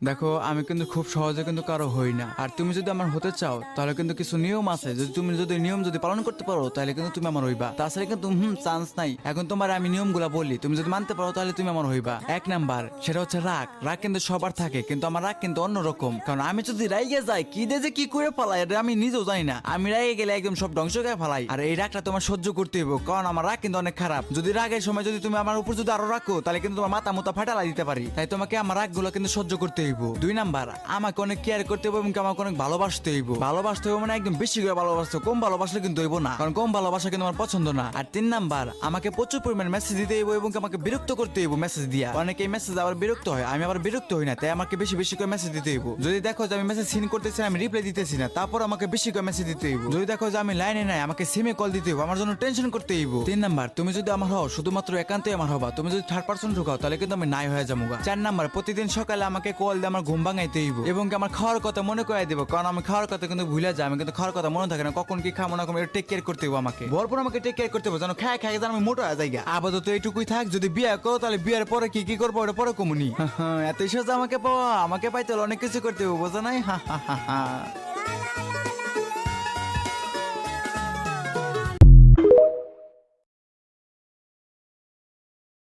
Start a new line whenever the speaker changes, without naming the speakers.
দেখো আমি কিন্তু খুব সহজে কিন্তু কারো হই না, আর তুমি যদি আমার হতে চাও তাহলে কিন্তু কিছু নিয়ম আছে, যদি নিয়ম পালন করতে পারো তাহলে কিন্তু তুমি আমার হইবা, তাছাড়া কিন্তু চান্স নাই। এখন তোমার আমি নিয়মগুলা বলি, তুমি যদি মানতে পারো তাহলে তুমি আমার হইবা। এক নাম্বার, সেটা হচ্ছে রাগ। রাগ কিন্তু সবার থাকে, কিন্তু আমার রাগ কিন্তু অন্যরকম। কারণ আমি যদি রাইগে যাই, কি দিয়ে যে কি করে ফেলাই এটা আমি নিজেও জানি না। আমি রাগে গেলে একদম সব ধ্বংস করে ফেলাই, আর এই রাগটা তোমার সহ্য করতে হইব, কারণ আমার রাগ কিন্তু অনেক খারাপ। যদি রাগের সময় যদি তুমি আমার উপর যদি আরো রাখো তাহলে কিন্তু তোমার মাথা মুতা ফাটালা দিতে পারি। তাই তোমাকে আমার রাগগুলো কিন্তু সহ্য করতে হইব। দুই নাম্বার, আমাকে অনেক কেয়ার করতে হবে এবং আমাকে অনেক ভালোবাসতে হইব। ভালোবাসতে হবে মানে একদম বেশি করে ভালোবাসতে, কম ভালোবাসলে কিন্তু হইব না, কারণ কম ভালোবাসা কিন্তু আমার পছন্দ না। আর তিন নাম্বার, আমাকে প্রচুর পরিমাণে মেসেজ দিতে হইব এবং আমাকে বিরক্ত করতে হইব মেসেজ দিয়া। অনেকে এই মেসেজ আবার বিরক্ত হয়, আমি আবার বিরক্ত হই না, তাই আমাকে বেশি বেশি করে মেসেজ দিতে হইব। যদি দেখো যে আমি মেসেজ সিন করতেছি আমি রিপ্লাই দিতেছি না, তারপর আমাকে বেশি করে মেসেজ দিতে হইব। যদি দেখো যে আমি লাইনে নাই, আমাকে সিমে কল দিতে হইব, আমার জন্য টেনশন করতে হইব। তিন নাম্বার, তুমি যদি আমার হও শুধুমাত্র একান্তই আমার হবা, তুমি যদি থার্ড পারসন ঢুকাও তাহলে কিন্তু আমি নাই হয়ে যাবো। চার নাম্বার, প্রতিদিন সকালে আমাকে কল দিয়ে আমার ঘুম ভাঙাইতে হইব এবং আমার খাওয়ার কথা মনে করাই দেবো, কারণ আমি খাওয়ার কথা কিন্তু ভুলে যাই। আমি কিন্তু খাওয়ার কথা মনে থাকে না, কখন কি খাবো না খাবো, টেক কেয়ার করতে হবে আমাকে, ভরপুর আমাকে টেক কেয়ার করতে হবে, যেন খায় খায় যেন আমি মোটা হয়ে যাই। আপাতত এইটুকুই থাক, যদি বিয়ে করো তাহলে বিয়ের পরে কি কি করবো ওটা পরে কমুনি। এত সোজা আমাকে পাওয়া, আমাকে পাইতে হলে অনেক কিছু করতে হবে, বোঝা নাই। হা হা হা হা।